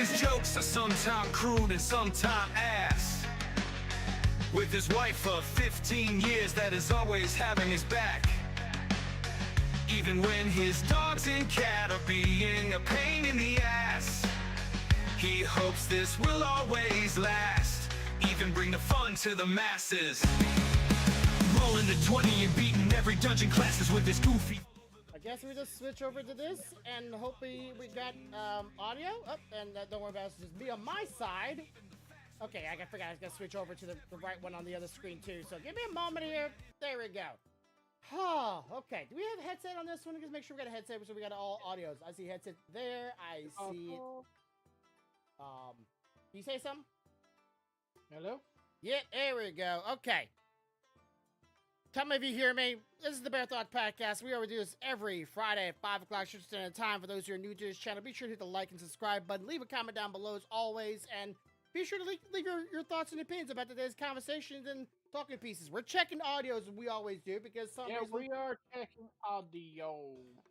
His jokes are sometimes crude and sometimes ass. With his wife for 15 years that is always having his back. Even when his dogs and cat are being a pain in the ass. He hopes this will always last, even bring the fun to the masses. Rolling the 20 and beating every dungeon classes with his goofy. I guess we just switch over to this and hopefully we got audio. Oh, and don't worry about it, it's just me on my side. Okay, I forgot I was gonna switch over to the right one on the other screen too. So give me a moment here. There we go. Oh, okay. Do we have a headset on this one? Just make sure we got a headset so we got all audios. I see headset there. I see it. You say something? Hello? Yeah, there we go. Okay. Tell me if you hear me. This is the BearThought podcast. We always do this every Friday at 5 o'clock Central Standard Time. For those who are new to this channel, be sure to hit the like and subscribe button. Leave a comment down below as always. And be sure to leave your thoughts and opinions about today's conversations and talking pieces. We're checking audios as we always do because some reason we are checking audio.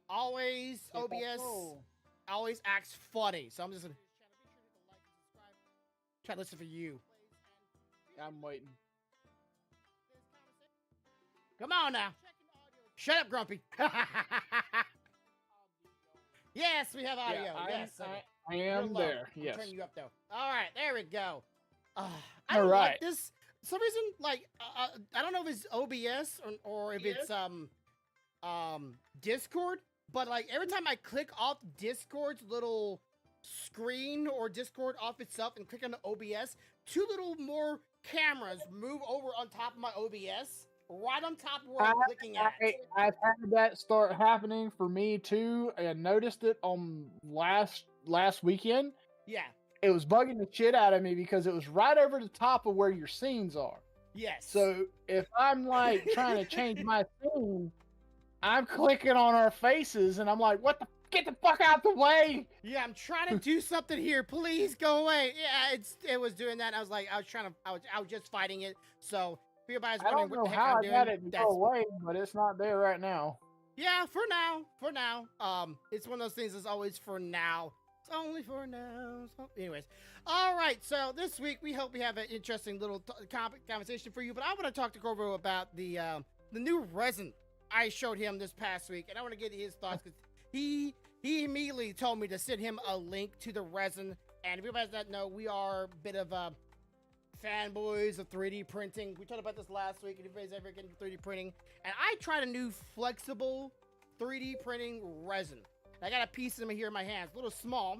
always OBS always acts funny. So I'm just gonna try to listen for you. I'm waiting. Come on now. Shut up, Grumpy. Yes, we have audio. Yeah, yes. I am there. Yes. Turn you up though. All right, there we go. I All don't right. like this. For some reason, like I don't know if it's OBS or if it's Discord, but like every time I click off Discord's little screen or Discord off itself and click on the OBS, two little more cameras move over on top of my OBS, right on top of where I'm clicking at. I've had that start happening for me too. I noticed it on last weekend. Yeah. It was bugging the shit out of me because it was right over the top of where your scenes are. Yes. So if I'm like trying to change my scene, I'm clicking on our faces and I'm like, what the? Get the fuck out the way! Yeah, I'm trying to do something here. Please go away. Yeah, it was doing that. I was like, I was just fighting it. So if anybody's I wondering don't know what the heck how I'm I doing, got it to go away, but it's not there right now. Yeah, for now. It's one of those things that's always for now. It's only for now. So, anyways, all right. So this week we hope we have an interesting little conversation for you. But I want to talk to Cobra about the new resin I showed him this past week, and I want to get his thoughts because he immediately told me to send him a link to the resin. And if you guys don't know, we are a bit of fanboys of 3D printing. We talked about this last week. If anybody's ever getting 3D printing, and I tried a new flexible 3D printing resin. I got a piece of them here in my hands, a little small,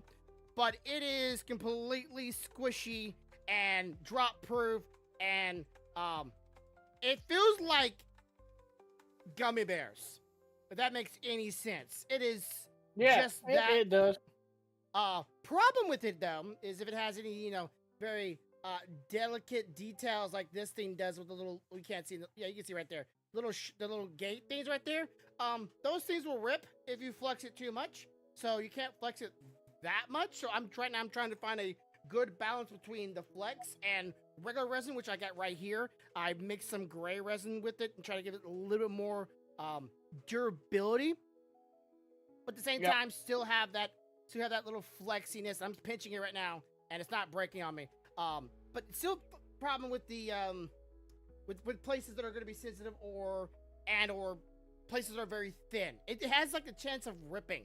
but it is completely squishy and drop proof, and it feels like gummy bears, if that makes any sense. It is just that. It does. Problem with it though is if it has any, very delicate details like this thing does with the little, we can't see, yeah, you can see right there, the little gate things right there. Those things will rip if you flex it too much. So you can't flex it that much. So I'm trying to find a good balance between the flex and regular resin, which I got right here. I mixed some gray resin with it and try to give it a little bit more durability, but at the same time still have that little flexiness. I'm pinching it right now and it's not breaking on me. But still problem with the with places that are going to be sensitive or places that are very thin. It has like a chance of ripping.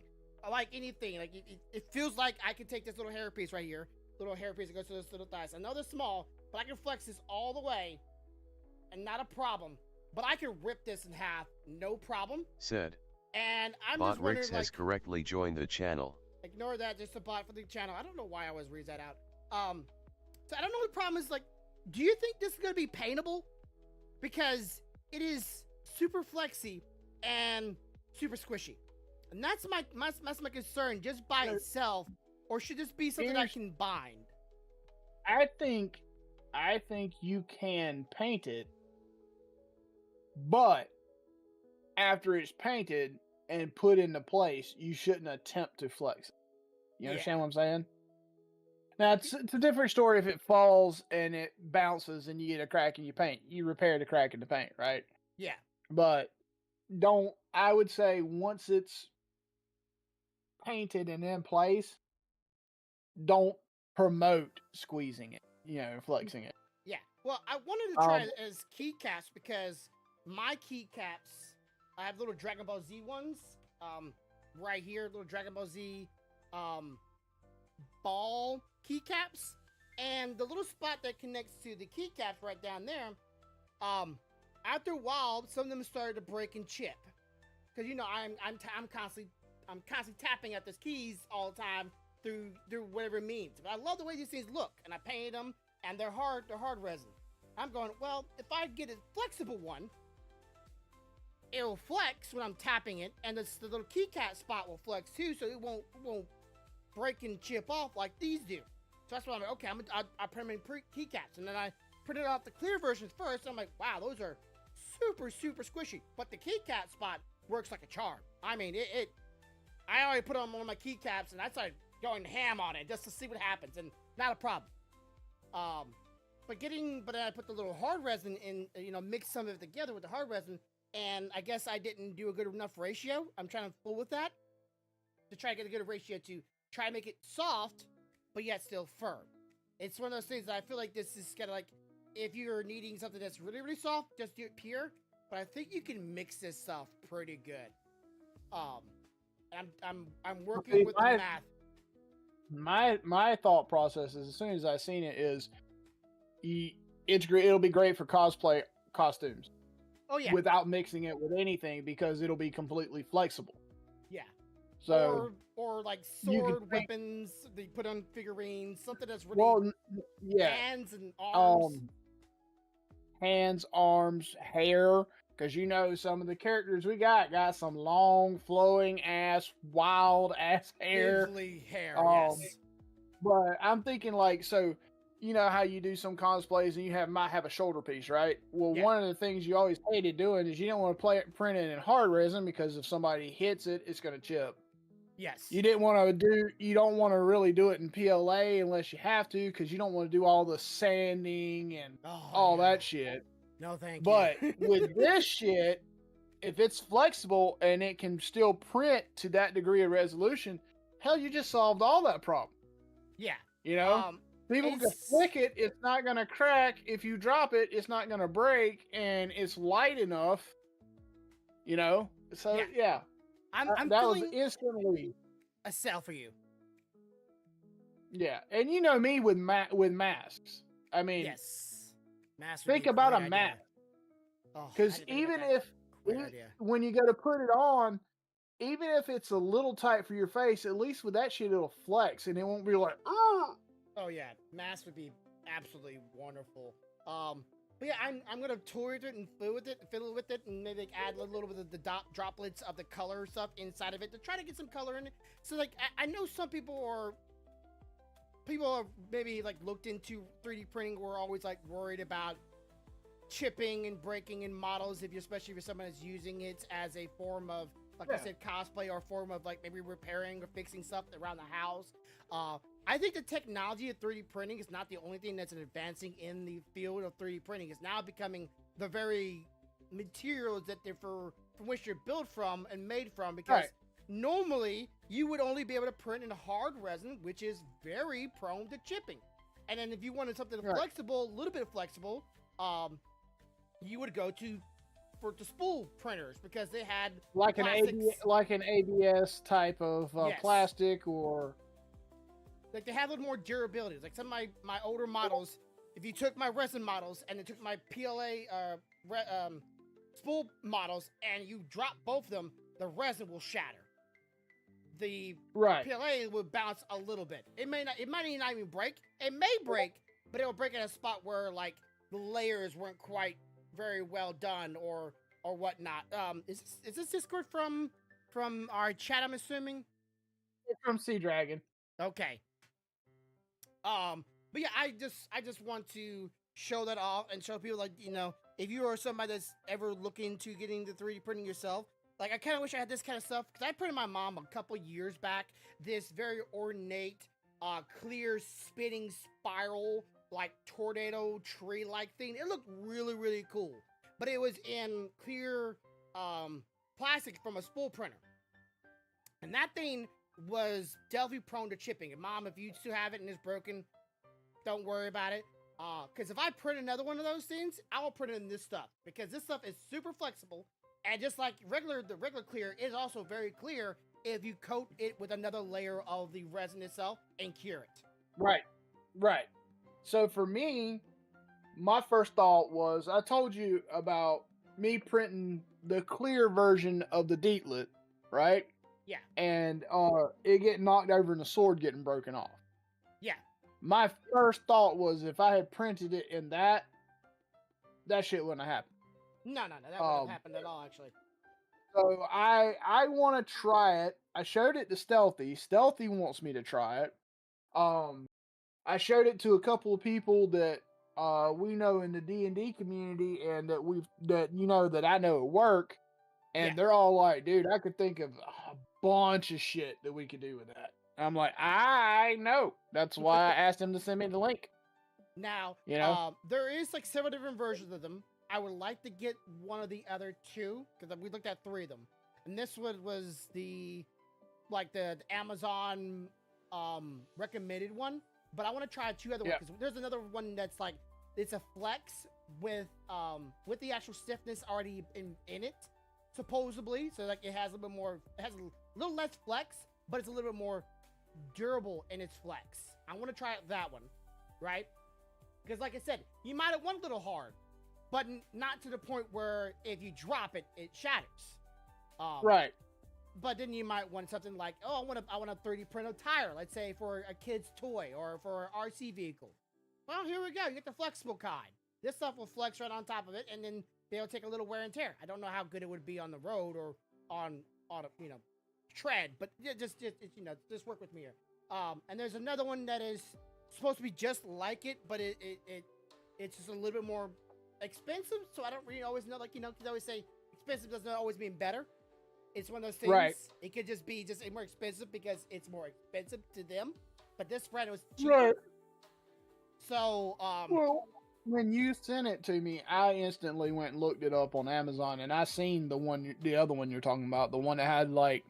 Like anything, like it feels like I can take this little hair piece right here, little hair piece that goes to this little thighs. I know they're small, but I can flex this all the way and not a problem. But I can rip this in half, no problem. Said. And I'm Bot just wondering, Rix has correctly joined the channel. Ignore that, just a bot for the channel. I don't know why I always read that out. So I don't know what the problem is. Like, do you think this is gonna be paintable? Because it is super flexy and super squishy. And that's my concern, just by itself, or should this be something I can bind? I think you can paint it, but after it's painted and put into place, you shouldn't attempt to flex it. You understand what I'm saying? Now, it's a different story if it falls and it bounces and you get a crack in your paint. You repair the crack in the paint, right? Yeah. But I would say once it's painted and in place, don't promote squeezing it, flexing it. Yeah. Well, I wanted to try Um, it as keycaps because my keycaps, I have little Dragon Ball Z ones. Right here, little Dragon Ball Z ball keycaps, and the little spot that connects to the keycaps right down there. After a while, some of them started to break and chip, because I'm constantly tapping at these keys all the time through whatever means. But I love the way these things look, and I painted them, and they're hard resin. I'm going, well, if I get a flexible one, it'll flex when I'm tapping it, and the little keycap spot will flex too, so it won't break and chip off like these do. So that's why I'm like, okay, I print them in keycaps, and then I printed off the clear versions first. And I'm like, wow, those are super squishy. But the keycap spot works like a charm. I mean, I already put on one of my keycaps, and I started going ham on it just to see what happens, and not a problem. But then I put the little hard resin in, mix some of it together with the hard resin, and I guess I didn't do a good enough ratio. I'm trying to fool with that to try to get a good ratio to try to make it soft, but yet still firm. It's one of those things that I feel like this is kind of like, if you're needing something that's really soft, just do it pure. But I think you can mix this stuff pretty good. I'm working with the math. My thought process is, as soon as I seen it, is it's great. It'll be great for cosplay costumes. Oh yeah. Without mixing it with anything, because it'll be completely flexible. Yeah. So or like sword weapons they put on figurines, something that's really hands and arms. Hands, arms, hair, because some of the characters we got some long, flowing ass, wild ass hair. Usually hair, yes. But I'm thinking, like, so how you do some cosplays and you might have a shoulder piece, right? Well, one of the things you always hated doing is you don't want to print it in hard resin, because if somebody hits it, it's going to chip. Yes. You don't want to really do it in PLA unless you have to, because you don't want to do all the sanding and all that shit. No, thank you. But with this shit, if it's flexible and it can still print to that degree of resolution, hell, you just solved all that problem. Yeah. People can flick it, it's not going to crack. If you drop it, it's not going to break, and it's light enough, So, yeah. I'm that was instantly a sell for you. Yeah, and me with masks. I mean, yes, mask. Think about a mask, because when you go to put it on, even if it's a little tight for your face, at least with that shit it'll flex and it won't be like, oh. Oh yeah, mask would be absolutely wonderful. But yeah, I'm gonna toy with it and fiddle with it, and maybe add a little bit of the droplets of the color stuff inside of it to try to get some color in it. So like, I know some people are maybe like looked into 3D printing. We're always like worried about chipping and breaking in models, especially if you're someone that's using it as a form of, like I said, cosplay, or a form of like maybe repairing or fixing stuff around the house. I think the technology of 3D printing is not the only thing that's advancing in the field of 3D printing. It's now becoming the very materials that from which you're built from and made from, because normally you would only be able to print in hard resin, which is very prone to chipping. And then if you wanted something flexible, a little bit flexible, you would go for the spool printers, because they had like an ABS type of plastic, or like they have a little more durability. Like some of my older models, if you took my resin models and then took my PLA spool models and you drop both of them, the resin will shatter. The PLA will bounce a little bit. It might not even break. It may break, but it will break at a spot where like the layers weren't quite very well done or whatnot. Is this Discord from our chat, I'm assuming? It's from Sea Dragon. Okay. But yeah, I just want to show that off and show people, like, if you are somebody that's ever looking to getting the 3D printing yourself, like, I kind of wish I had this kind of stuff, because I printed my mom a couple years back this very ornate, clear spinning spiral, like tornado tree-like thing. It looked really, really cool, but it was in clear plastic from a spool printer, and that thing was definitely prone to chipping. And Mom, if you still have it and it's broken, don't worry about it. Because if I print another one of those things, I will print it in this stuff because this stuff is super flexible, and just like the regular clear is also very clear if you coat it with another layer of the resin itself and cure it. Right. So for me, my first thought was I told you about me printing the clear version of the Deetlet, right? Yeah. And it getting knocked over and the sword getting broken off. Yeah. My first thought was if I had printed it in that shit wouldn't have happened. No, that wouldn't have happened at all, actually. So I want to try it. I showed it to Stealthy. Stealthy wants me to try it. I showed it to a couple of people that we know in the D&D community and that I know at work, and Yeah. they're all like, dude, I could think of a bunch of shit that we could do with that. I'm like, I know. That's why I asked him to send me the link. Now, You know? there is like several different versions of them. I would like to get one of the other two because we looked at 3 of them, and this one was the Amazon recommended one. But I want to try 2 other ones because there's another one that's like it's a flex with the actual stiffness already in it, supposedly. So like it has a little less flex, but it's a little bit more durable in its flex. I want to try that one, right? Because like I said, you might have went a little hard, but not to the point where if you drop it, it shatters. Right. But then you might want something like, oh, I want a 3D print a tire, let's say for a kid's toy or for an RC vehicle. Well, here we go. You get the flexible kind. This stuff will flex right on top of it, and then they'll take a little wear and tear. I don't know how good it would be on the road or on a tread, but just work with me here. And there's another one that is supposed to be just like it, but it's just a little bit more expensive. So I don't really always know, because I always say expensive doesn't always mean better. It's one of those things. Right. It could just be more expensive because it's more expensive to them. But this brand was cheaper. Right. So, well, when you sent it to me, I instantly went and looked it up on Amazon, and I seen the other one you're talking about, the one that had like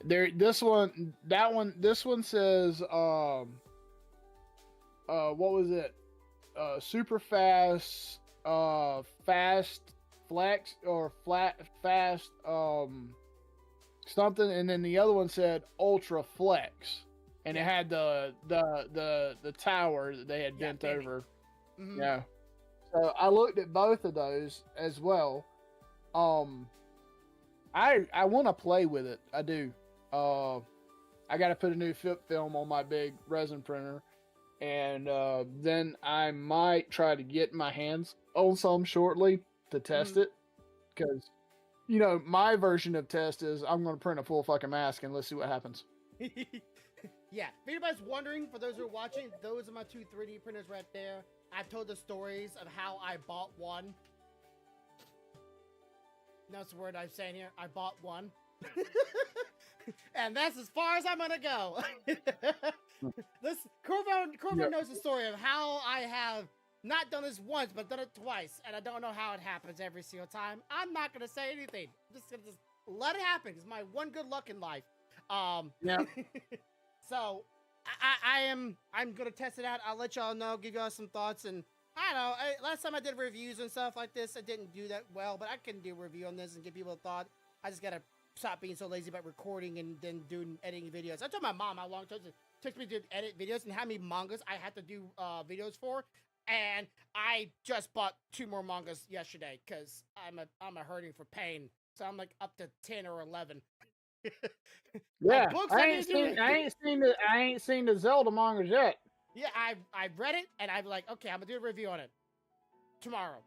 this one says what was it? Super fast, fast flex or fast something, and then the other one said ultra flex, and it had the tower that they had bent over. Mm-hmm. Yeah. So I looked at both of those as well. I want to play with it. I do. I got to put a new film on my big resin printer, and then I might try to get my hands on some shortly to test it, because my version of test is I'm going to print a full fucking mask and let's see what happens. Yeah, if anybody's wondering, for those who are watching, those are my 2 3D printers right there. I've told the stories of how I bought one. That's the word I'm saying here. I bought one. And that's as far as I'm gonna go. This Corbin knows the story of how I have not done this once, but done it twice, and I don't know how it happens every single time. I'm not gonna say anything. I'm just gonna let it happen. It's my one good luck in life. Yeah. So I'm gonna test it out. I'll let y'all know, give y'all some thoughts, and I don't know. Last time I did reviews and stuff like this, I didn't do that well, but I can do a review on this and give people a thought. I just gotta stop being so lazy about recording and then doing editing videos. I told my mom how long it took me to edit videos and how many mangas I had to do videos for, and I just bought 2 more mangas yesterday because I'm a hurting for pain. So I'm like up to 10 or 11. Yeah, books I ain't seen the Zelda mangas yet. Yeah, I've read it, and I'm like, okay, I'm gonna do a review on it tomorrow.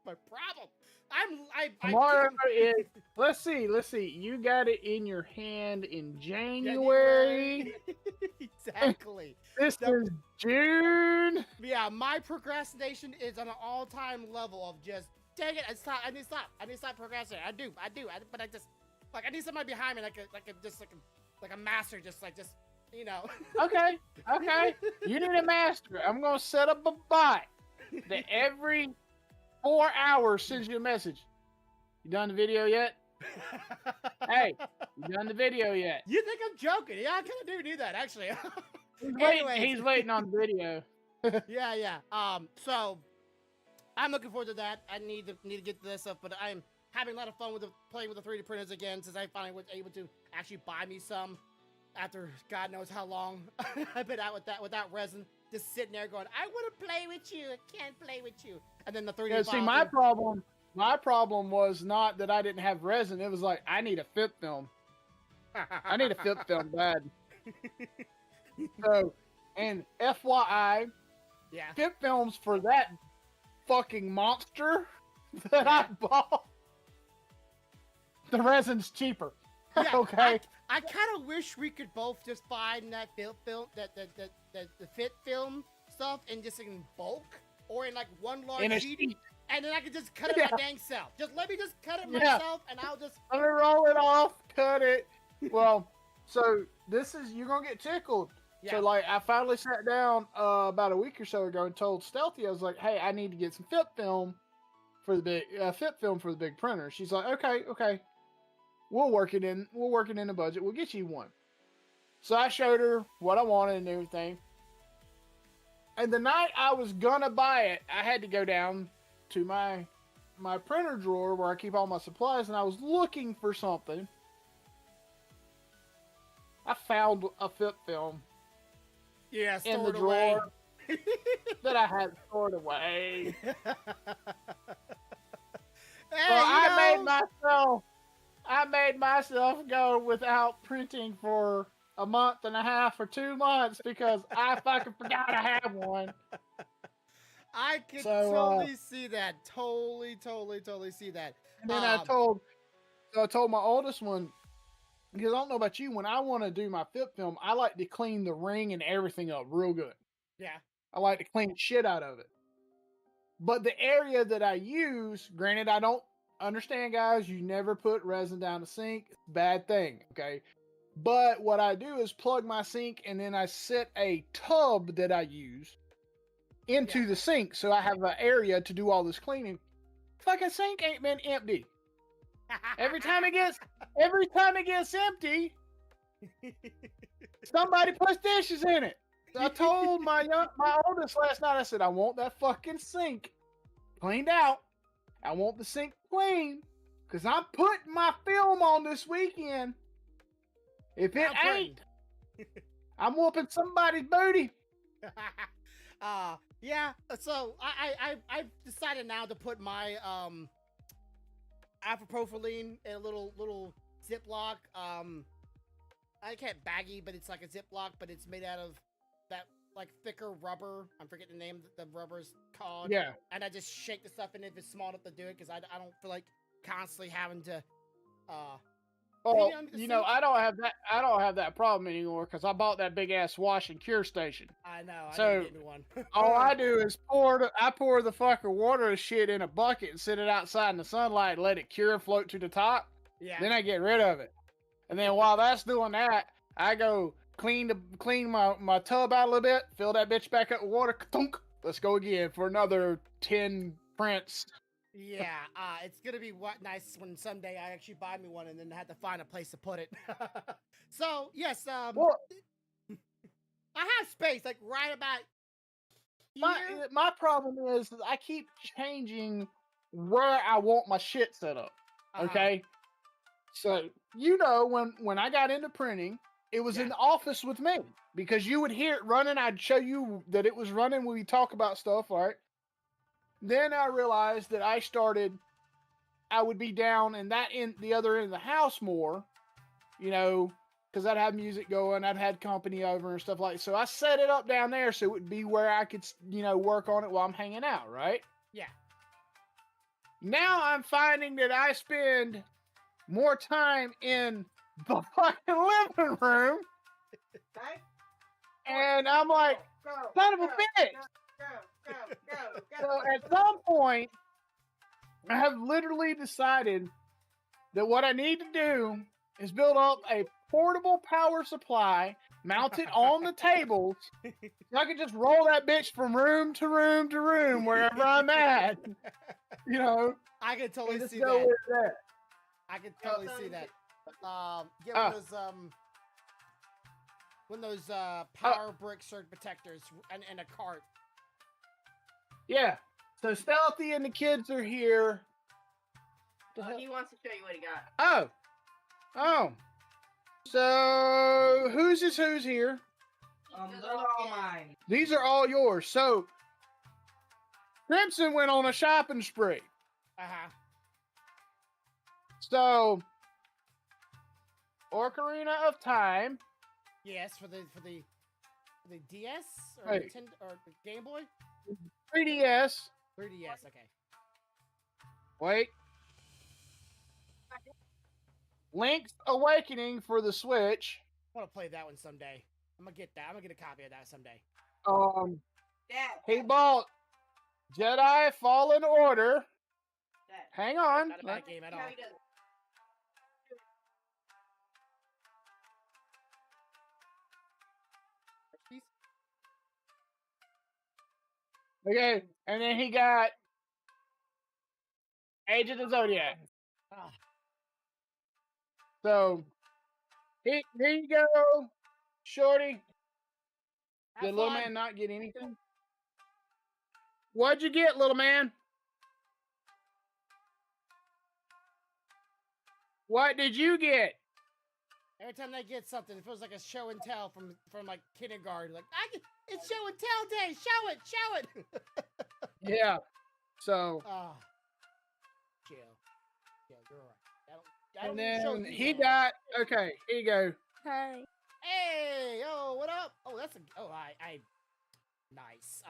My problem. Tomorrow is let's see. You got it in your hand in January. Exactly. This is June. Yeah, my procrastination is on an all-time level of just dang it. I need to stop procrastinating. I do. But I just I need somebody behind me like a master, just. Okay. You need a master. I'm gonna set up a bot that every 4 hours sends you a message. You done the video yet? Hey, You done the video yet? You think I'm joking? Yeah, I kind of do that actually. Anyways. He's waiting on the video. Yeah. So I'm looking forward to that. I need to get to this stuff, but I'm having a lot of fun with playing with the 3D printers again since I finally was able to actually buy me some after God knows how long I've been out without resin, just sitting there going, I want to play with you. I can't play with you. And then the 3D. Yeah, see, my problem was not that I didn't have resin. It was like, I need a fit film. I need a fit film bad. So, and FYI, Yeah. fit films for that fucking monster that I bought, the resin's cheaper. Yeah, Okay. I kind of wish we could both just find that film, the fit film stuff, and just in bulk or in like one large In a sheet, sheet. and then I could just cut it Yeah. my dang self. Just let me just cut it Yeah. myself, and I'll just. Let me roll it off, cut it. Well, so this is, you're gonna get tickled. Yeah. So like, I finally sat down about a week or so ago and told Stealthy, I was like, hey, I need to get some fit film for the big printer. She's like, okay. We'll work it in the budget. We'll get you one. So I showed her what I wanted and everything. And the night I was gonna buy it, I had to go down to my printer drawer where I keep all my supplies, and I was looking for something. I found a fit film Yeah, in the stored away. drawer that I had stored away. Hey, So I you know, made myself go without printing for a month and a half or 2 months because I fucking forgot I had one. I can So, totally see that. Totally see that. And then I told my oldest one, because I don't know about you, when I want to do my fit film, I like to clean the ring and everything up real good. Yeah. I like to clean the shit out of it. But the area that I use, granted, I don't understand, guys, you never put resin down the sink. It's a bad thing, okay? But what I do is plug my sink, and then I set a tub that I use into the sink, so I have an area to do all this cleaning. Fucking sink ain't been empty. Every time it gets empty, somebody puts dishes in it. So I told my oldest last night, I said, I want that fucking sink cleaned out. I want the sink clean, because I'm putting my film on this weekend. If it ain't, I'm whooping somebody's booty. Yeah. So I've decided now to put my isopropylene in a little Ziploc. I can't baggy, but it's like a Ziploc, but it's made out of that like thicker rubber. I'm forgetting the name the rubber's called. Yeah. And I just shake the stuff in if it's small enough to do it, because I don't feel like constantly having to Oh, clean the you know, sink. I don't have that problem anymore because I bought that big ass wash and cure station. I know. I So, need to get into one. All I do is pour the fucker water and shit in a bucket and sit it outside in the sunlight and let it cure and float to the top. Yeah. Then I get rid of it. And then while that's doing that, I go clean my tub out a little bit, fill that bitch back up with water, ka-thunk. Let's go again for another 10 prints. Yeah, it's gonna be nice when someday I actually buy me one and then have to find a place to put it. So yes, Well, I have space like right about here. my problem is I keep changing where I want my shit set up. Uh-huh. Okay. So, you know, when I got into printing, it was in the office with me because you would hear it running. I'd show you that it was running when we talk about stuff. All right. Then I realized that I would be down in the other end of the house more, you know, because I'd have music going. I'd had company over and stuff like that. So I set it up down there so it would be where I could, you know, work on it while I'm hanging out. Right. Yeah. Now I'm finding that I spend more time in the fucking living room. And I'm like, son of a bitch. So at some point, I have literally decided that what I need to do is build up a portable power supply, mount it on the tables, so I can just roll that bitch from room to room to room wherever I'm at. You know, I can totally and just see go that. with that. I can totally see that. Get Ah. one of those power brick surge protectors and a cart. Yeah. So Stealthy and the kids are here. He wants to show you what he got. Oh. Oh. So who's here? Those are all mine. These are all yours. So Crimson went on a shopping spree. Uh-huh. So Ocarina of Time. Yes, for the DS or Hey. Nintendo or the Game Boy? 3DS. 3DS, okay. Wait. Link's Awakening for the Switch. I want to play that one someday. I'm gonna get that. I'm gonna get a copy of that someday. Dad. He bought Jedi Fallen Order. Dad. Hang on. Not a bad game at all. How he does it. Okay, and then he got Age of the Zodiac. Ah, So here you go, Shorty. have Did little fun. man not get anything? What'd you get, little man? What did you get? Every time they get something, it feels like a show and tell from like kindergarten. Like it's show and tell day. Show it. Yeah. So Ah, chill. Yeah, you're right. I and don't show then you, he man. got okay. Here you go. Hi. Hey, oh, what up? Oh, that's I nice.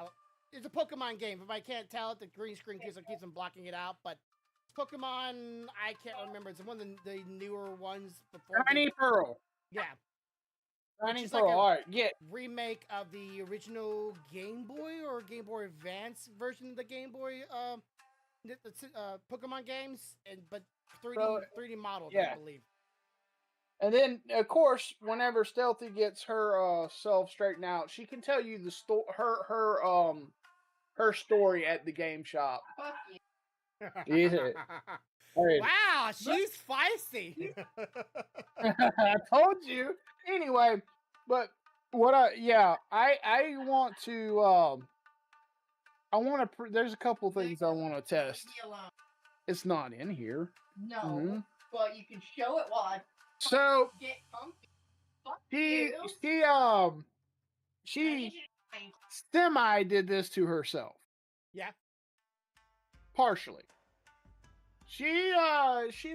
It's a Pokemon game. If I can't tell it, the green screen keeps on blocking it out. But Pokemon, I can't remember. It's one of the newer ones before. Tiny Pearl. Yeah, Tiny is Pearl. like a- All right, get. remake of the original Game Boy or Game Boy Advance version of the Game Boy Pokemon games, but 3D modeled, yeah. I believe. And then, of course, whenever Stealthy gets her self straightened out, she can tell you the her story at the game shop. Fuck you. Yeah. All right. Wow, she's feisty. I told you. Anyway, but what I want to there's a couple things I want to test. Leave me alone. It's not in here. No, Mhm. but you can show it while I So get comfy. Fuck she you. she semi did this to herself. Yeah. Partially. She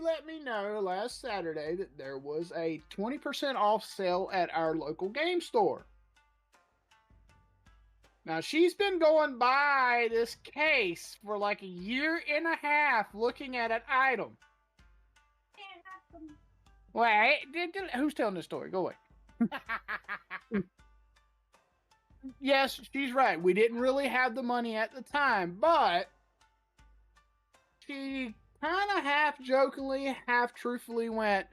let me know last Saturday that there was a 20% off sale at our local game store. Now she's been going by this case for like a year and a half looking at an item. Wait, who's telling this story? Go away. Yes, she's right. We didn't really have the money at the time, but she kind of half jokingly, half truthfully went,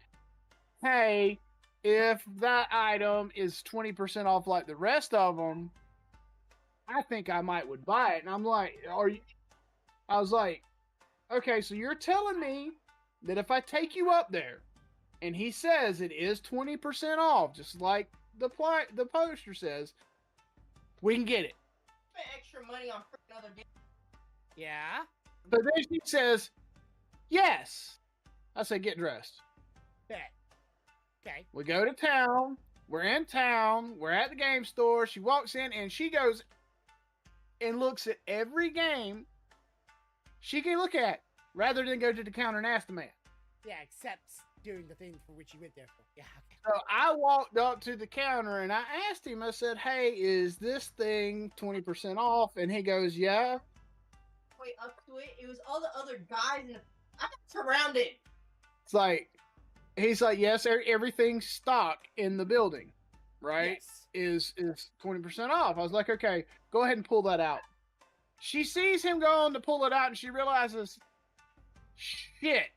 hey, if that item is 20% off like the rest of them, I think I would buy it. And I'm like, I was like, okay, so you're telling me that if I take you up there and he says it is 20% off, just like the poster says, we can get it. Spent extra money on freaking other games. Yeah. So then she says, yes. I said, get dressed. Bet. Okay. We go to town. We're in town. We're at the game store. She walks in and she goes and looks at every game she can look at rather than go to the counter and ask the man. Yeah, except doing the thing for which you went there for. Yeah. Okay. So I walked up to the counter and I asked him, I said, hey, is this thing 20% off? And he goes, yeah. Wait, up to it, it was all the other guys and I got surrounded. It's like, he's like, yes, everything's stock in the building, right? Yes. Is 20% off. I was like, okay, go ahead and pull that out. She sees him going to pull it out and she realizes, shit,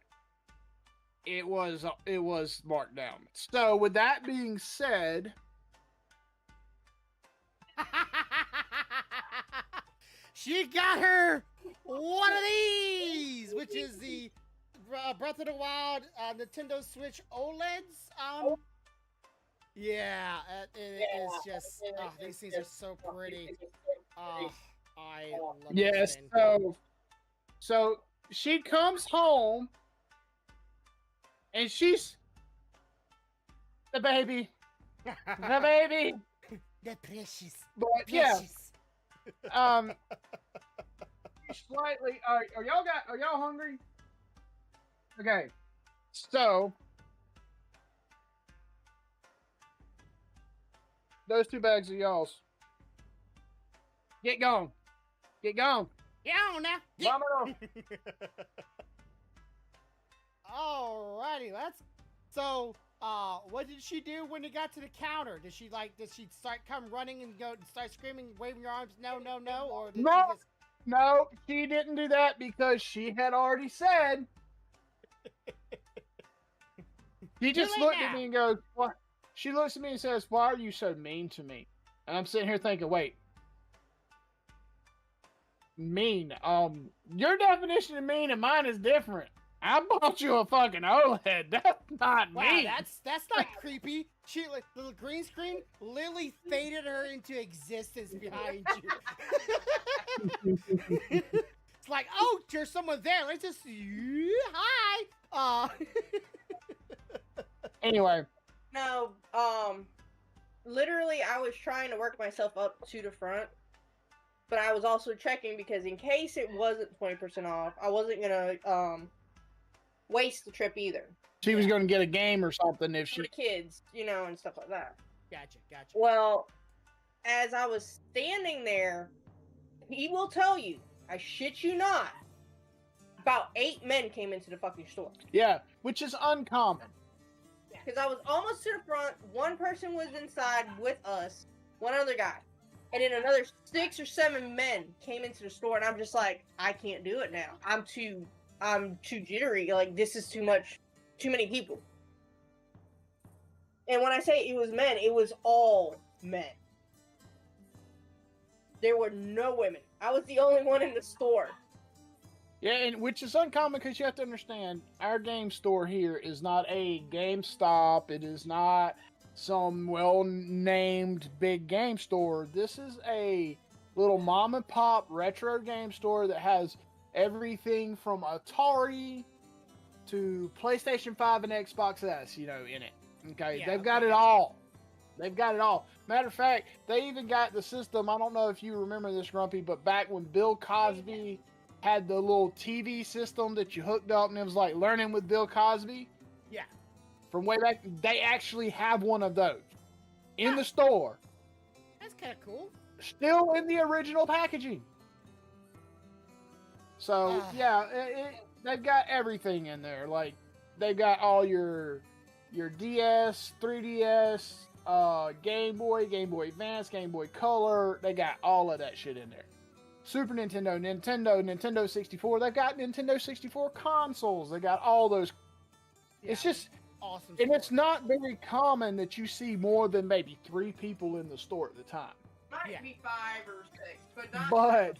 it was marked down. So with that being said, she got her one of these, which is the Breath of the Wild Nintendo Switch OLEDs. Yeah, it is just. Oh, these things are so pretty. Oh, I love this Yes. thing. So she comes home, and she's the baby, the baby. The precious. But yeah, slightly. Are y'all hungry? Okay, so those 2 bags are y'all's. Get going. Get going. Yeah, on now. Vomit off. Alrighty, let's. So, what did she do when it got to the counter? Did she start come running and go start screaming, waving her arms, no, no, no, or did No. she just? No, she didn't do that because she had already said. She just Too late looked now. at me and goes, "What?" She looks at me and says, "Why are you so mean to me?" And I'm sitting here thinking, "Wait, mean? Your definition of mean and mine is different. I bought you a fucking OLED. That's not Wow, mean." that's not creepy. She like the green screen literally faded her into existence behind you. It's like, oh, there's someone there. Let's just hi. Anyway, No, literally, I was trying to work myself up to the front, but I was also checking because in case it wasn't 20% off, I wasn't gonna waste the trip either. she was going to get a game or something if For she. the kids, and stuff like that. Gotcha. Well, as I was standing there, he will tell you, I shit you not, about 8 men came into the fucking store. Yeah, which is uncommon. Because I was almost to the front, one person was inside with us, one other guy. And then another 6 or 7 men came into the store, and I'm just like, I can't do it now. I'm too jittery. Like, this is too much, too many people. And when I say it was men, it was all men. There were no women. I was the only one in the store. Yeah, and which is uncommon because you have to understand, our game store here is not a GameStop. It is not some well-named big game store. This is a little mom-and-pop retro game store that has everything from Atari to PlayStation 5 and Xbox S, in it. Okay, Yeah, they've got okay. it all. They've got it all. Matter of fact, they even got the system. I don't know if you remember this, Grumpy, but back when Bill Cosby had the little TV system that you hooked up and it was like learning with Bill Cosby. Yeah. From way back, they actually have one of those in the store. That's kind of cool. Still in the original packaging. So, yeah, they've got everything in there. Like, they've got all your DS, 3DS, Game Boy, Game Boy Advance, Game Boy Color. They got all of that shit in there. Super Nintendo, Nintendo 64. They've got Nintendo 64 consoles. They got all those. Yeah, It's just awesome. and store. it's not very common that you see more than maybe 3 people in the store at the time. Might Yeah. be 5 or 6, but not. But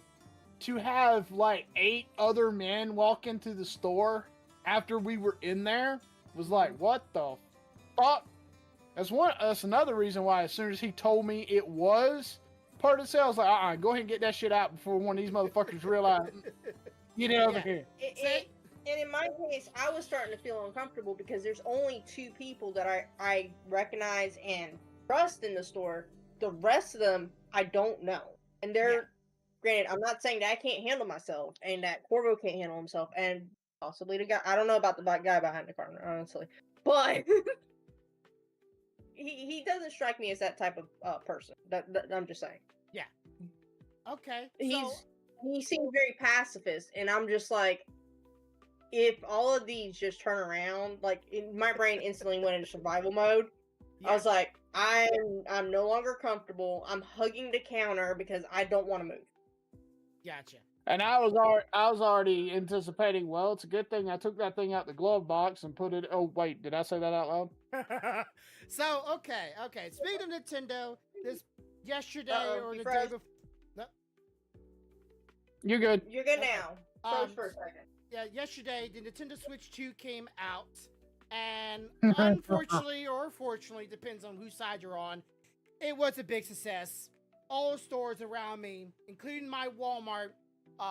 to have like 8 other men walk into the store after we were in there was like, what the fuck? That's another reason why as soon as he told me it was part of the sale, I was like, go ahead and get that shit out before one of these motherfuckers realize. Get it over Yeah. here. And in my case, I was starting to feel uncomfortable because there's only 2 people that I recognize and trust in the store. The rest of them, I don't know. And they're, granted, I'm not saying that I can't handle myself and that Corvo can't handle himself and possibly the guy. I don't know about the guy behind the counter, honestly. But he doesn't strike me as that type of person. That I'm just saying. Okay. He seems very pacifist, and I'm just like, if all of these just turn around, like my brain instantly went into survival mode. I was like, I'm no longer comfortable. I'm hugging the counter because I don't want to move. Gotcha. And I was already anticipating, well, it's a good thing I took that thing out the glove box and put it. Oh, wait, did I say that out loud? So, okay. Speaking of Nintendo, this yesterday or you the froze. day before. You're good. You're good now. Froze for a second. yesterday the Nintendo Switch 2 came out, and unfortunately or fortunately, depends on whose side you're on, it was a big success. All stores around me, including my Walmart,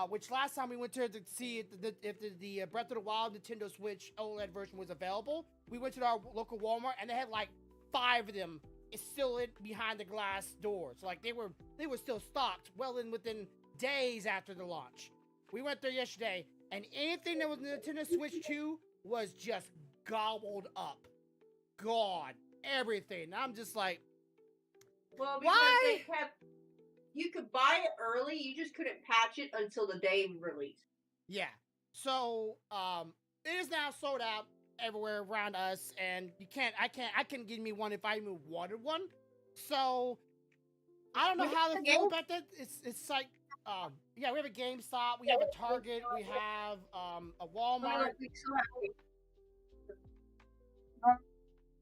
which last time we went to see if the Breath of the Wild Nintendo Switch OLED version was available, we went to our local Walmart and they had like 5 of them. It's still behind the glass door, so like they were still stocked within days after the launch. We went there yesterday, and anything that was Nintendo Switch 2 was just gobbled up, gone, everything. I'm just like, Well, because why? you could buy it early, you just couldn't patch it until the day of release. Yeah. So, it is now sold out everywhere around us, and I couldn't give me one if I even wanted one. So, I don't know how to feel about that. It's like, we have a GameStop, we have a Target, we have a Walmart.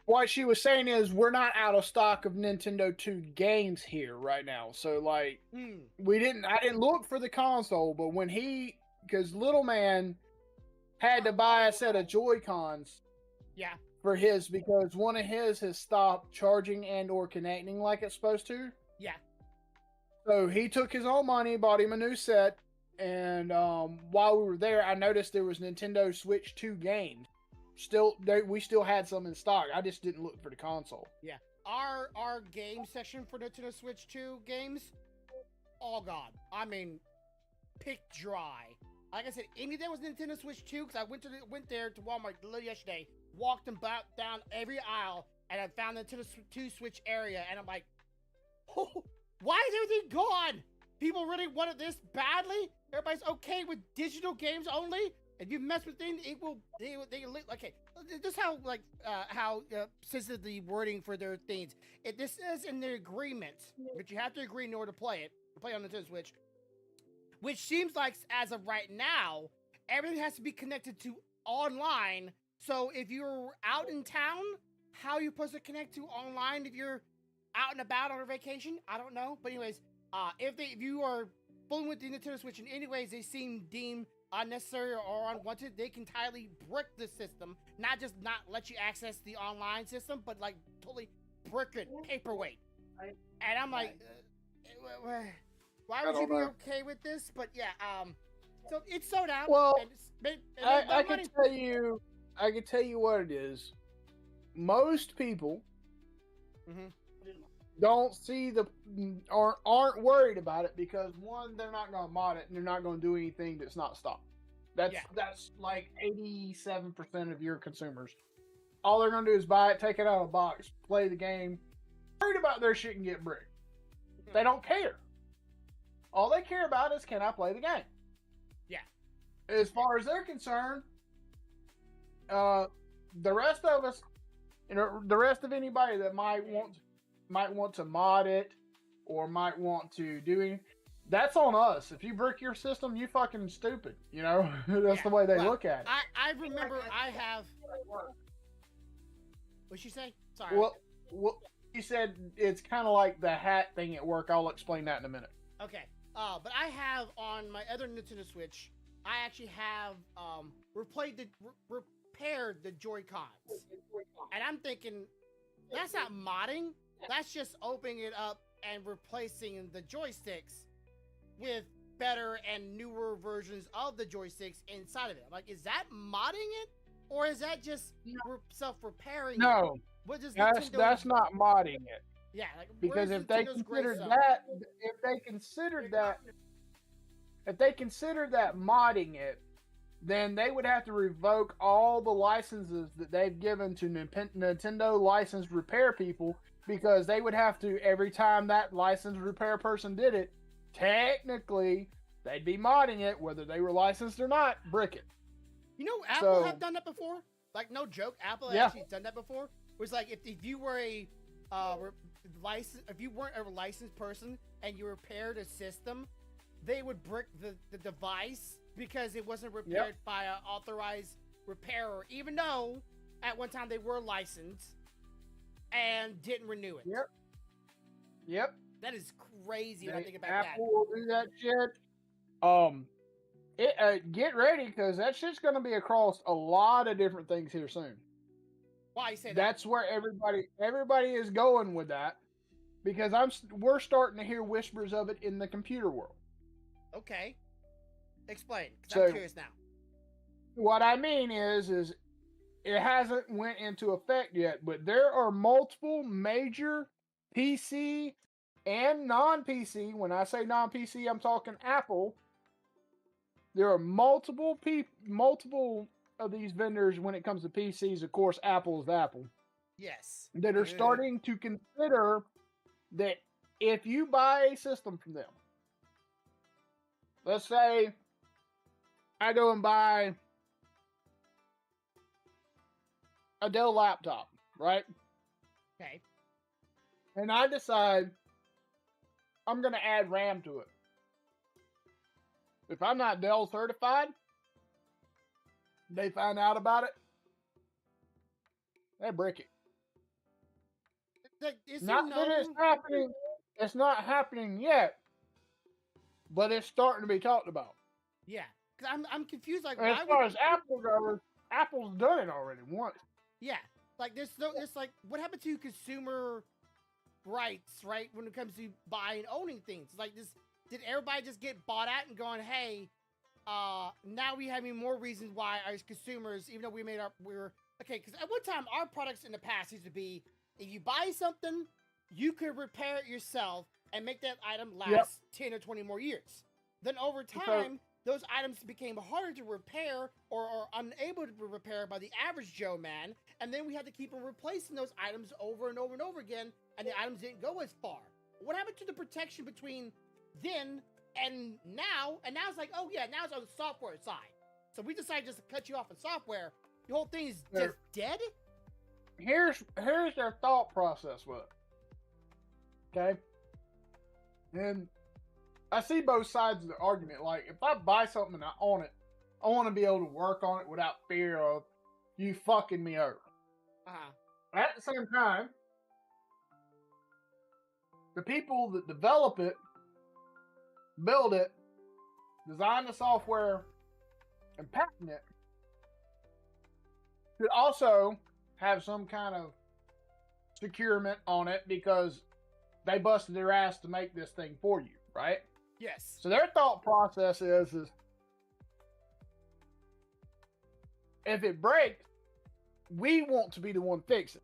What she was saying is we're not out of stock of Nintendo 2 games here right now. So like I didn't look for the console, but because little man had to buy a set of Joy-Cons for his because one of his has stopped charging and or connecting like it's supposed to. Yeah. So he took his own money, bought him a new set, and while we were there, I noticed there was Nintendo Switch 2 games. We still had some in stock. I just didn't look for the console. Yeah. Our game section for Nintendo Switch 2 games, all gone. I mean, picked dry. Like I said, anything was Nintendo Switch 2 because I went there to Walmart yesterday, walked down every aisle, and I found the Nintendo 2 Switch area, and I'm like, oh, why is everything gone? People really wanted this badly? Everybody's okay with digital games only? If you mess with things, okay. This is how sensitive the wording for their things. If this is in the agreement, but you have to agree in order to play on the Nintendo Switch, which seems like as of right now, everything has to be connected to online. So if you're out in town, how are you supposed to connect to online if you're out and about on a vacation? I don't know. But anyways, if you are fooling with the Nintendo Switch in any ways they seem deemed unnecessary or unwanted, they can entirely brick the system, not just not let you access the online system, but like totally brick it, paperweight. And I'm like, why would you be okay with this? But yeah, so it's sold out. Well, and I can tell you what it is. Most people don't see aren't worried about it because one, they're not going to mod it and they're not going to do anything that's not stock. That's like 87% of your consumers. All they're going to do is buy it, take it out of a box, play the game. Worried about their shit and get bricked. They don't care. All they care about is, can I play the game? Yeah. As far as they're concerned, the rest of us, the rest of anybody that might want to mod it or might want to do anything, that's on us. If you brick your system, you fucking stupid. You know, that's the way they look at it. I remember I have. What'd she say? Sorry. Well, you said it's kind of like the hat thing at work. I'll explain that in a minute. Okay. But I have on my other Nintendo Switch, I actually have repaired the Joy-Cons. And I'm thinking, that's not modding. That's just opening it up and replacing the joysticks with better and newer versions of the joysticks inside of it. Like, is that modding it? Or is that just self-repairing No. it? What does That's not modding it. Yeah, like, because if they considered that modding it, then they would have to revoke all the licenses that they've given to Nintendo licensed repair people, because they would have to, every time that licensed repair person did it, technically they'd be modding it, whether they were licensed or not, brick it. You know, Apple have done that before. Like, no joke, Apple actually done that before. It was like, if you were if you weren't a licensed person and you repaired a system, they would brick the device because it wasn't repaired by an authorized repairer, even though at one time they were licensed and didn't renew it. That is crazy when I think about that. Apple will do that shit. Get ready, because that shit's going to be across a lot of different things here soon. Why you say that? That's where everybody is going with that, because we're starting to hear whispers of it in the computer world. Okay. Explain, because So- I'm curious now. What I mean is it hasn't went into effect yet, but there are multiple major PC and non-PC. When I say non-PC, I'm talking Apple. There are multiple of these vendors when it comes to PCs. Of course, Apple is Apple. Yes. That are starting to consider that if you buy a system from them, let's say I go and buy a Dell laptop, right? Okay. And I decide I'm going to add RAM to it. If I'm not Dell certified, they find out about it, they brick it. Is Not there that it's no... happening. It's not happening yet, but it's starting to be talked about. Yeah, because I'm confused. Like, And as why far would... as Apple goes, Apple's done it already once. Yeah, like there's no... It's like, what happened to consumer rights, right? When it comes to buying and owning things, like this, did everybody just get bought out and going, hey, now we having more reasons why as consumers, even though we're okay, because at one time our products in the past used to be, if you buy something, you could repair it yourself and make that item last 10 or 20 more years. Then over time, those items became harder to repair or unable to be repaired by the average Joe man, and then we had to keep on replacing those items over and over and over again, and the items didn't go as far. What happened to the protection between then and now? And now it's like, oh yeah, now it's on the software side. So we decided just to cut you off in software. The whole thing is just dead? Here's their thought process with it. Okay? And I see both sides of the argument. Like, if I buy something and I own it, I want to be able to work on it without fear of you fucking me over. Uh-huh. At the same time, the people that develop it, build it, design the software, and patent it should also have some kind of securement on it, because they busted their ass to make this thing for you, right? Yes. So their thought process is if it breaks, we want to be the one fix it.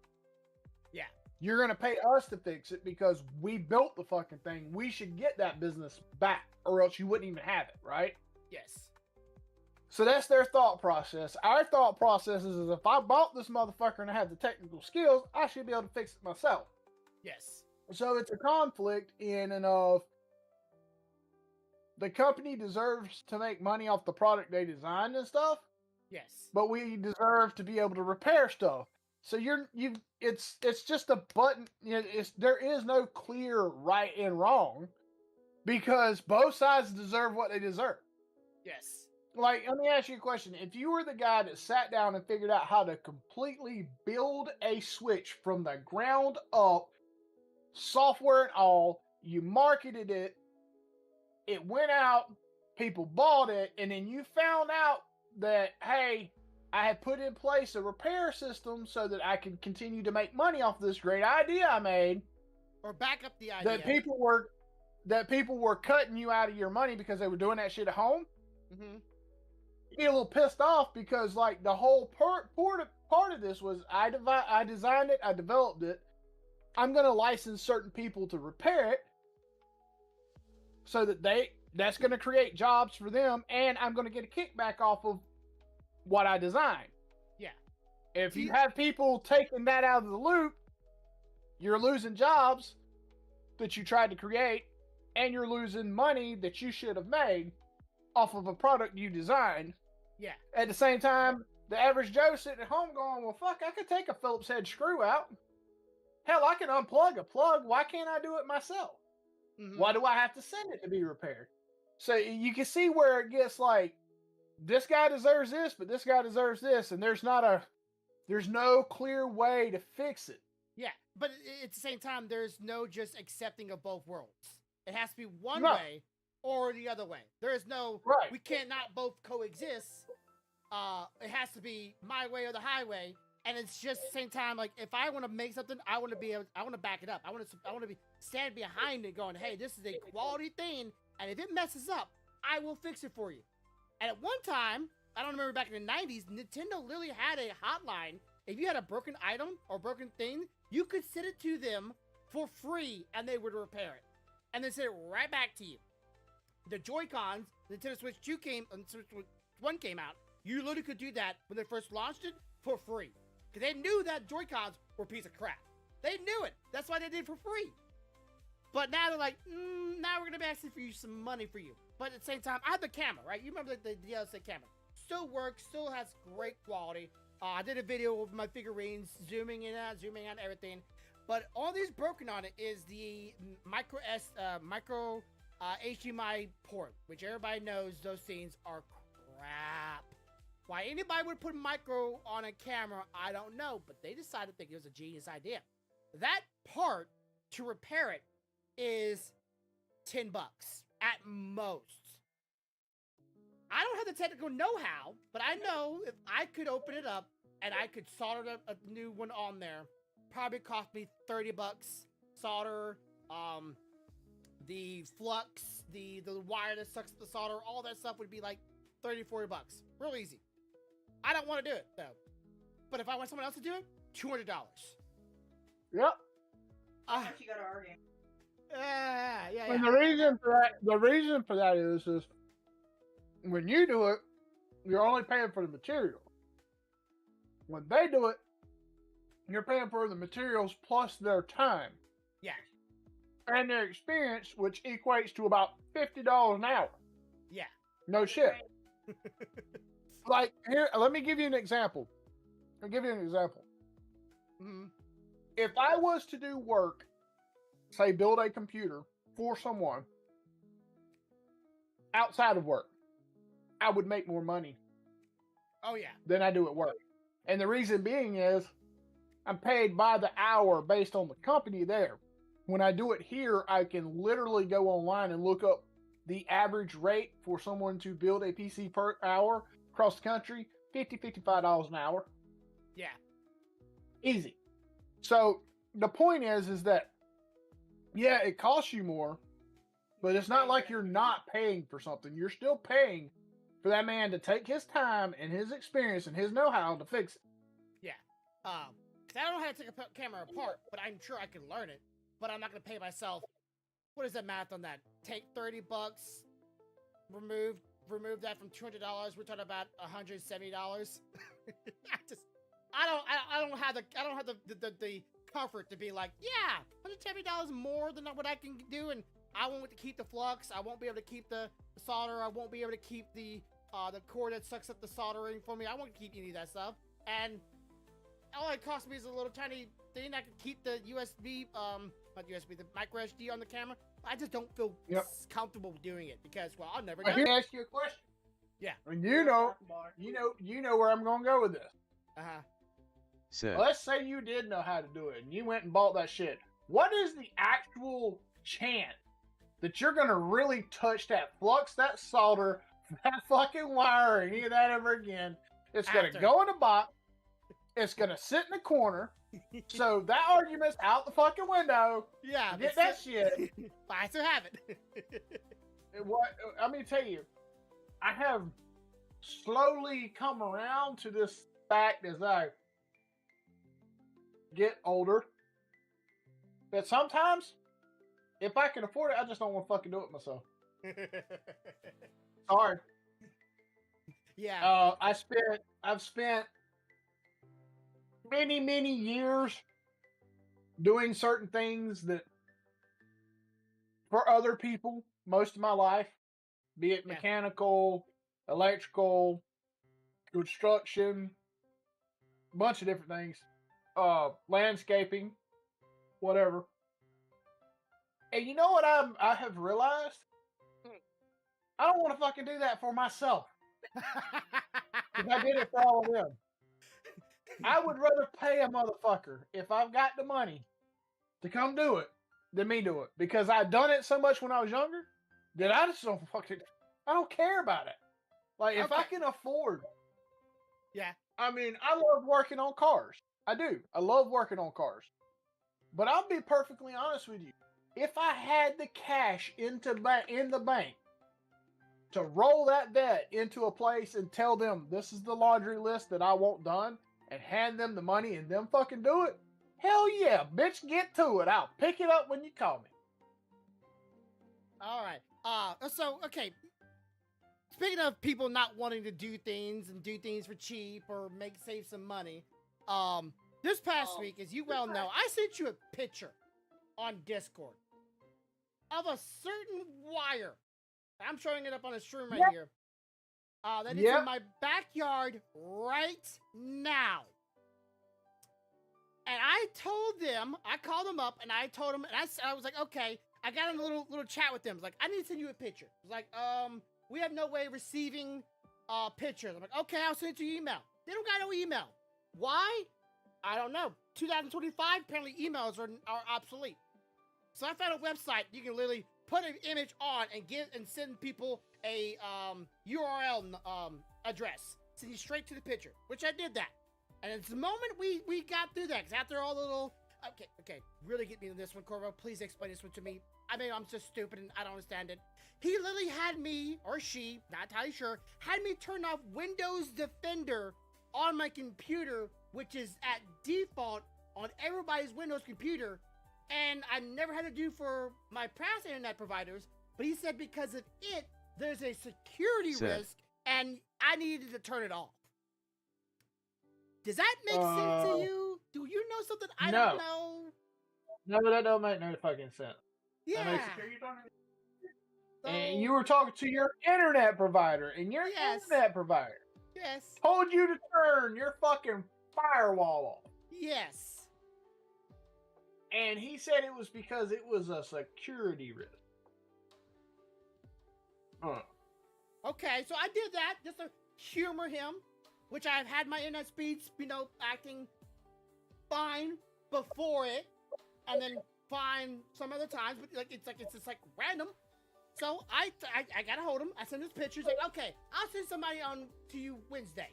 Yeah. You're going to pay us to fix it because we built the fucking thing. We should get that business back, or else you wouldn't even have it, right? Yes. So that's their thought process. Our thought process is if I bought this motherfucker and I have the technical skills, I should be able to fix it myself. Yes. So it's a conflict in and of the company deserves to make money off the product they designed and stuff, Yes. but we deserve to be able to repair stuff. So it's just a button. You know, there is no clear right and wrong, because both sides deserve what they deserve. Yes. Like, let me ask you a question. If you were the guy that sat down and figured out how to completely build a switch from the ground up, software and all, you marketed it, it went out, people bought it, and then you found out that, hey, I had put in place a repair system so that I could continue to make money off this great idea I made. Or back up the idea. That people were cutting you out of your money because they were doing that shit at home. Mm-hmm. You get a little pissed off because, like, the whole part of this was I designed it, I developed it. I'm going to license certain people to repair it so that that's going to create jobs for them, and I'm going to get a kickback off of what I designed. Yeah. If you have people taking that out of the loop, you're losing jobs that you tried to create, and you're losing money that you should have made off of a product you designed. Yeah. At the same time, the average Joe sitting at home going, well, fuck, I could take a Phillips head screw out. Hell, I can unplug a plug. Why can't I do it myself? Mm-hmm. Why do I have to send it to be repaired? So you can see where it gets like, this guy deserves this, but this guy deserves this, and there's no clear way to fix it. Yeah, but at the same time, there's no just accepting of both worlds. It has to be one No. way or the other way. There is no, Right. we can't not both coexist. It has to be my way or the highway. And it's just the same time, like if I want to make something, I want to back it up. I want to be stand behind it, going, hey, this is a quality thing, and if it messes up, I will fix it for you. And at one time, I don't remember back in the 90s, Nintendo literally had a hotline. If you had a broken item or broken thing, you could send it to them for free, and they would repair it, and then send it right back to you. The Joy-Cons, Nintendo Switch 2 Switch 1 came out. You literally could do that when they first launched it for free. Because they knew that Joy-Cons were a piece of crap. They knew it. That's why they did it for free. But now they're like, now we're going to be asking for you some money for you. But at the same time, I have the camera, right? You remember the DLC camera. Still works, still has great quality. I did a video of my figurines, zooming in out, everything. But all these broken on it is the micro HDMI port, which everybody knows those things are crap. Why anybody would put micro on a camera, I don't know, but they decided to think it was a genius idea. That part, to repair it, is $10 at most. I don't have the technical know-how, but I know if I could open it up and I could solder a new one on there, probably cost me $30. Solder, the flux, the wire that sucks the solder, all that stuff would be like $30-$40. Real easy. I don't want to do it though. But if I want someone else to do it, $200. Yep. How much you gotta argue? Yeah. And the reason for that is when you do it, you're only paying for the material. When they do it, you're paying for the materials plus their time. Yeah. And their experience, which equates to about $50 an hour. Yeah. No shit. Like, here, let me give you an example. Mm-hmm. If I was to do work, say build a computer for someone outside of work, I would make more money Oh yeah. than I do at work. And the reason being is I'm paid by the hour based on the company there. When I do it here, I can literally go online and look up the average rate for someone to build a PC per hour across the country, $55 an hour. Yeah. Easy. So the point is that, yeah, it costs you more, but it's not like you're not paying for something. You're still paying for that man to take his time and his experience and his know-how to fix it. Yeah. Because I don't know how to take a camera apart, but I'm sure I can learn it. But I'm not going to pay myself. What is the math on that? Take $30, remove that from $200. We're talking about $170. I don't have the comfort to be like, yeah, $170 more than what I can do, and I won't to keep the flux. I won't be able to keep the solder. I won't be able to keep the cord that sucks up the soldering for me. I won't keep any of that stuff. And all it cost me is a little tiny thing. I can keep the USB, not USB, the micro SD on the camera. I just don't feel comfortable doing it because, well, I'll never know. Let me ask you a question. Yeah. And you know where I'm gonna go with this. Sir, Let's say you did know how to do it and you went and bought that shit. What is the actual chance that you're gonna really touch that flux, that solder, that fucking wire, or any of that ever again? It's gonna go in a box. It's gonna sit in the corner. So that argument's out the fucking window. Yeah. Get that shit. But I still have it. Let me tell you, I have slowly come around to this fact as I get older that sometimes, if I can afford it, I just don't want to fucking do it myself. Sorry. Yeah. I've spent many years doing certain things that for other people most of my life, be it mechanical, electrical, construction, a bunch of different things, landscaping, whatever. And you know what I have realized? I don't want to fucking do that for myself. If I did it for all of them. I would rather pay a motherfucker, if I've got the money, to come do it than me do it. Because I've done it so much when I was younger, that I just don't I don't care about it. Like, if I Okay. can afford, Yeah. I mean, I love working on cars. I do. I love working on cars. But I'll be perfectly honest with you. If I had the cash in the bank to roll that vet into a place and tell them this is the laundry list that I want done and hand them the money and them fucking do it, hell yeah, bitch, get to it. I'll pick it up when you call me. All right. So okay. Speaking of people not wanting to do things and do things for cheap or save some money, this past week, as you well know, I sent you a picture on Discord of a certain wire. I'm showing it up on the stream right here. That is in my backyard right now. And I told them, I called them up and I told them, and I was like, okay, I got in a little chat with them. It's like, I need to send you a picture. It's like, we have no way of receiving pictures. I'm like, okay, I'll send it to your email. They don't got no email. Why? I don't know. 2025, apparently emails are obsolete. So I found a website you can literally put an image on and send people a URL address. Send you straight to the picture, which I did that. And it's the moment we got through that, because after all the little... Okay, really get me to this one, Corvo. Please explain this one to me. I mean, I'm just stupid and I don't understand it. He literally had me, or she, not entirely sure, had me turn off Windows Defender on my computer, which is at default on everybody's Windows computer, and I never had to do for my past internet providers, but he said because of it, there's a security risk, and I needed to turn it off. Does that make sense to you? Do you know something I don't know? No, that don't make no fucking sense. Yeah. And you were talking to your internet provider, and your internet provider told you to turn your fucking firewall off. Yes. And he said it was because it was a security risk. Okay, so I did that just to humor him, which I've had my internet speeds, acting fine before it, and then fine some other times, but it's just random. So I got a hold of him. I sent his pictures. Like, okay, I'll send somebody on to you Wednesday.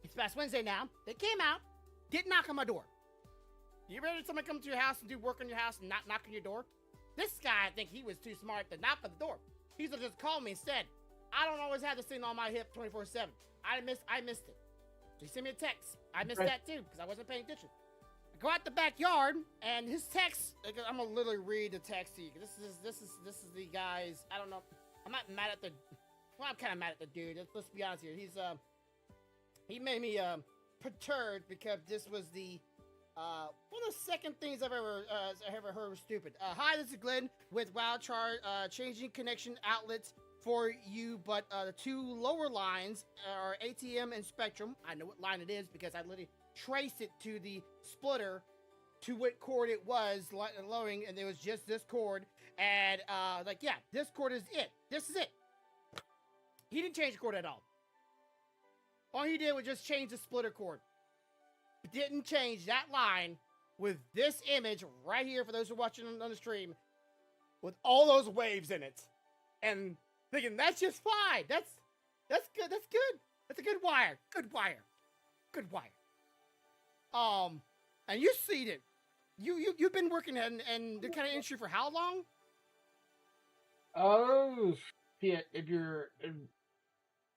It's past Wednesday now. They came out, didn't knock on my door. You ready for somebody come to your house and do work on your house and not knock on your door? This guy, I think he was too smart to knock on the door. He just called me and said, I don't always have this thing on my hip 24/7. I missed it. So he sent me a text. I missed that too because I wasn't paying attention. I go out the backyard and his text. I'm gonna literally read the text to you. This is the guy's. I don't know. I'm not mad at the. Well, I'm kind of mad at the dude. Let's be honest here. He made me perturbed because this was the one of the second things I've ever heard was stupid. Hi, this is Glenn with Wildchart, changing connection outlets for you, but the two lower lines are ATM and Spectrum. I know what line it is because I literally traced it to the splitter to what cord it was lowering, and it was just this cord. And this cord is it. This is it. He didn't change the cord at all. All he did was just change the splitter cord. Didn't change that line with this image right here for those who are watching on the stream with all those waves in it. And thinking that's just fine. That's good. That's good. That's a good wire. Good wire. Good wire. And you seen it. You've been working in the kind of industry for how long? Oh shit! If you're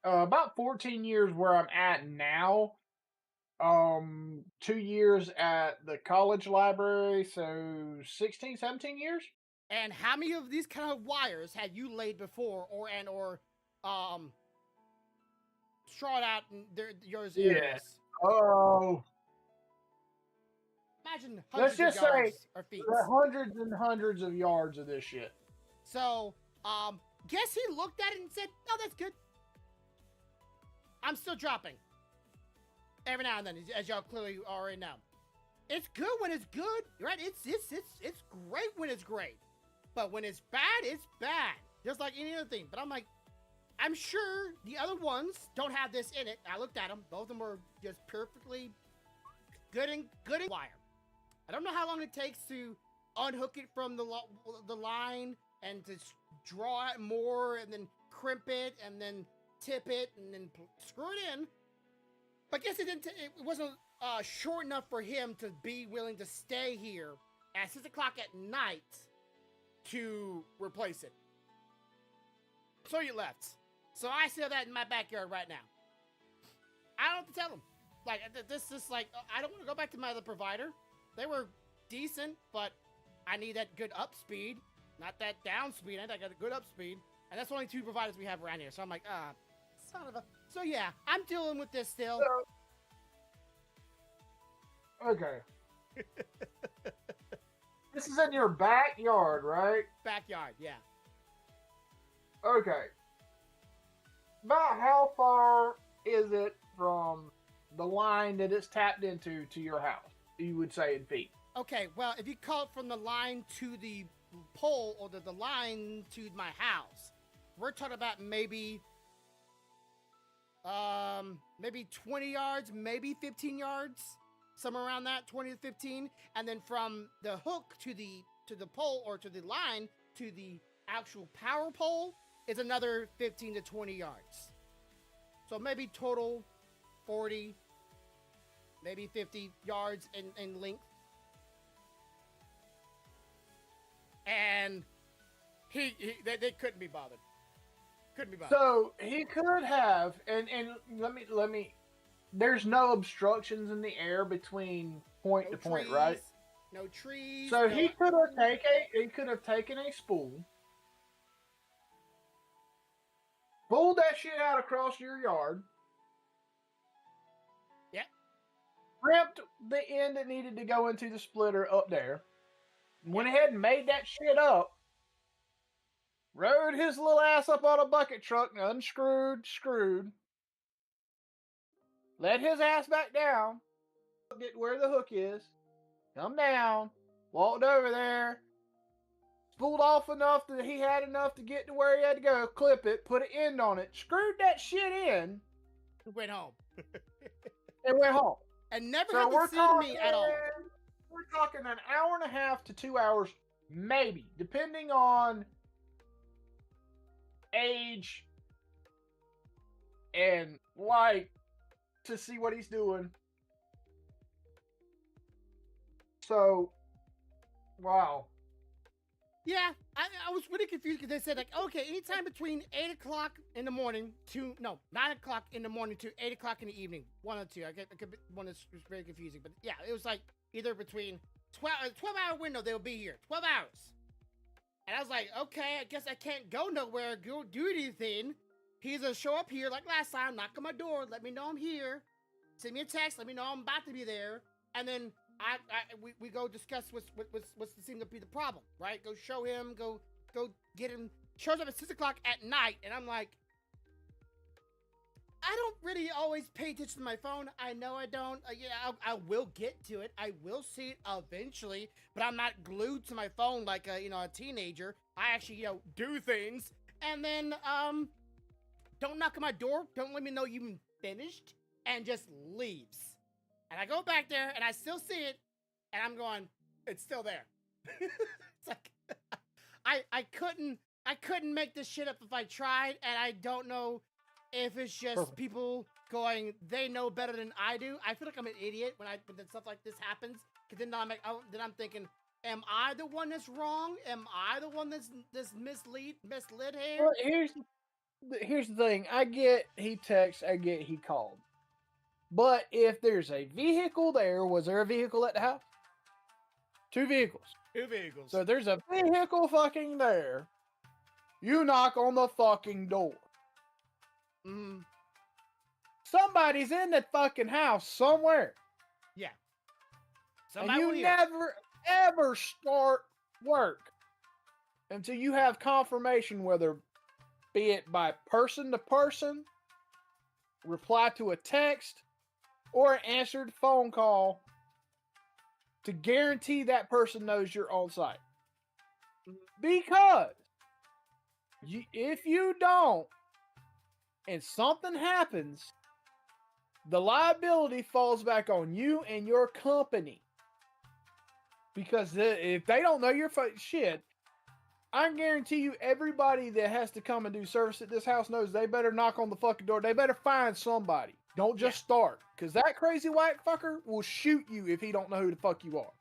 about 14 years where I'm at now. 2 years at the college library, so 16, 17 years. And how many of these kind of wires had you laid before, or strawed out in yours areas? Oh, Imagine let's hundreds just of say yards or feet. hundreds and hundreds of yards of this shit. So, guess he looked at it and said, "No, that's good. I'm still dropping." Every now and then, as y'all clearly already know. It's good when it's good, right? It's great when it's great. But when it's bad, it's bad. Just like any other thing. But I'm like, I'm sure the other ones don't have this in it. I looked at them. Both of them were just perfectly good and wire. I don't know how long it takes to unhook it from the line and to draw it more and then crimp it and then tip it and then screw it in. But I guess it wasn't short enough for him to be willing to stay here at 6 o'clock at night to replace it. So he left. So I still have that in my backyard right now. I don't have to tell him. Like, this is like, I don't want to go back to my other provider. They were decent, but I need that good up speed, not that down speed. I got a good up speed. And that's the only 2 providers we have around here. So I'm like, son of a... So yeah, I'm dealing with this still. Okay. This is in your backyard, right? Backyard, yeah. Okay. About how far is it from the line that it's tapped into to your house? You would say in feet. Okay, well, if you call it from the line to the pole or the line to my house, we're talking about maybe 20 yards, maybe 15 yards, somewhere around that, 20 to 15. And then from the hook to the pole or to the line to the actual power pole is another 15 to 20 yards. So maybe total 40, maybe 50 yards in length. And they couldn't be bothered. Couldn't be bothered. So he could have, and let me. There's no obstructions in the air between point to point, right? No trees. So he could have taken a spool, pulled that shit out across your yard. Yeah. Ripped the end that needed to go into the splitter up there. Went ahead and made that shit up. Rode his little ass up on a bucket truck and unscrewed, screwed. Let his ass back down. Get where the hook is. Come down. Walked over there. Spooled off enough that he had enough to get to where he had to go. Clip it. Put an end on it. Screwed that shit in. Went home. And went home. And never had to see me at all. We're talking an hour and a half to 2 hours, maybe, depending on age and like to see what he's doing. So, wow. Yeah, I was really confused because they said, like, okay, anytime between 8 o'clock in the morning to, 9 o'clock in the morning to 8 o'clock in the evening. One or two. One is very confusing. But yeah, it was like either between 12-hour window, they'll be here. 12 hours. And I was like, okay, I guess I can't go nowhere, go do anything. He's going to show up here like last time, knock on my door, let me know I'm here. Send me a text, let me know I'm about to be there. And then we go discuss what's seem to be the problem, right? Go show him, go get him. Shows up at 6 o'clock at night, and I'm like, I don't really always pay attention to my phone. I know I don't. I will get to it. I will see it eventually, but I'm not glued to my phone like a teenager. I actually do things, and then don't knock on my door. Don't let me know you've finished, and just leaves. And I go back there, and I still see it, and I'm going, it's still there. It's like, I couldn't make this shit up if I tried, and I don't know if it's just people going, they know better than I do. I feel like I'm an idiot when stuff like this happens, because then I'm thinking, am I the one that's wrong? Am I the one that's misled here? Well, here's the thing. I get he texts, I get he called. But if there's a vehicle there, was there a vehicle at the house? 2 vehicles. 2 vehicles. So there's a vehicle fucking there. You knock on the fucking door. Somebody's in that fucking house somewhere. Yeah. And you never, ever start work until you have confirmation, whether be it by person to person, reply to a text, or an answered phone call to guarantee that person knows you're on site. Because if you don't, and something happens, the liability falls back on you and your company. Because if they don't know your shit, I guarantee you, everybody that has to come and do service at this house knows they better knock on the fucking door. They better find somebody. Don't just start, because that crazy white fucker will shoot you if he don't know who the fuck you are.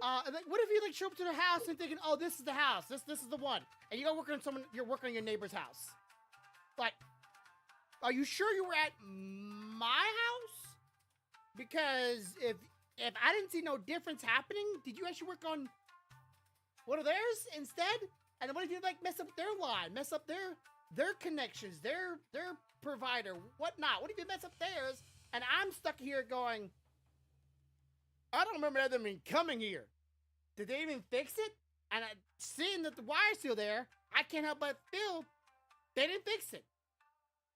And like, what if you like show up to the house and thinking, "Oh, this is the house. This is the one," and you go work on someone. You're working on your neighbor's house. Like, are you sure you were at my house? Because if I didn't see no difference happening, did you actually work on one of theirs instead? And then what if you like mess up their line, mess up their connections, their provider, whatnot? What if you mess up theirs? And I'm stuck here going, I don't remember them even coming here. Did they even fix it? And seeing that the wire's still there, I can't help but feel they didn't fix it.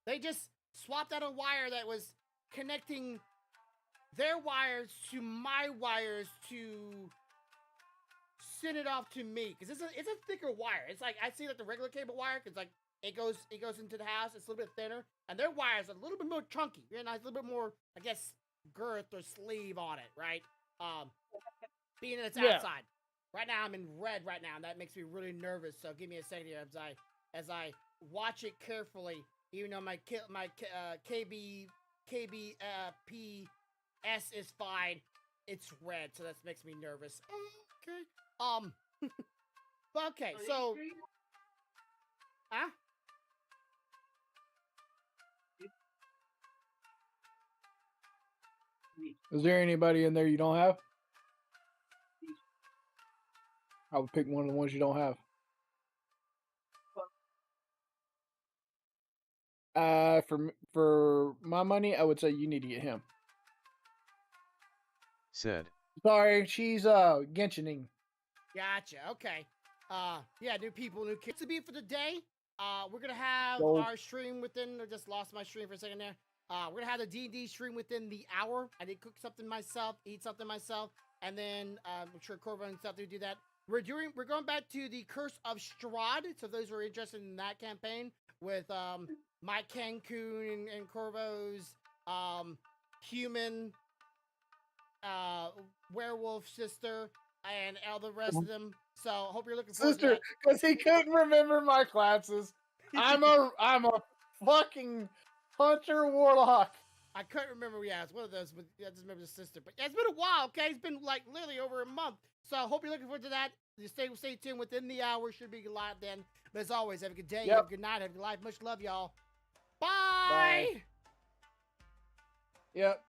They just swapped out a wire that was connecting their wires to my wires to send it off to me. Because it's a thicker wire. It's like, I see like the regular cable wire, because like it goes into the house. It's a little bit thinner. And their wire's a little bit more chunky. You know, it's a little bit more, I guess, girth or sleeve on it, right? Being that it's outside. Right now I'm in red right now, and that makes me really nervous. So give me a second here as I watch it carefully. Even though my KBPS is fine, it's red, so that makes me nervous. Okay. Okay, so huh? Is there anybody in there you don't have? I would pick one of the ones you don't have. For my money, I would say you need to get him. Said. Sorry, she's Genshining. Gotcha. Okay. Yeah, new people, new kids to be for the day. We're gonna have Go. our stream within. I just lost my stream for a second there. We're gonna have the D&D stream within the hour. I did cook something myself, eat something myself, and then I'm sure Corvo and stuff to do that. We're going back to the Curse of Strahd. So those who are interested in that campaign with Mike Cancun and Corvo's human werewolf sister and all the rest of them. So hope you're looking forward to Sister, that. because he couldn't remember my classes. I'm a fucking hunter warlock. I couldn't remember. Yeah, it's one of those. But I just remember the sister. But yeah, it's been a while. Okay, it's been like literally over a month. So I hope you're looking forward to that. You stay tuned. Within the hour, should be live then. But as always, have a good day. Yep. Have a good night. Have a good life. Much love, y'all. Bye. Bye. Yep.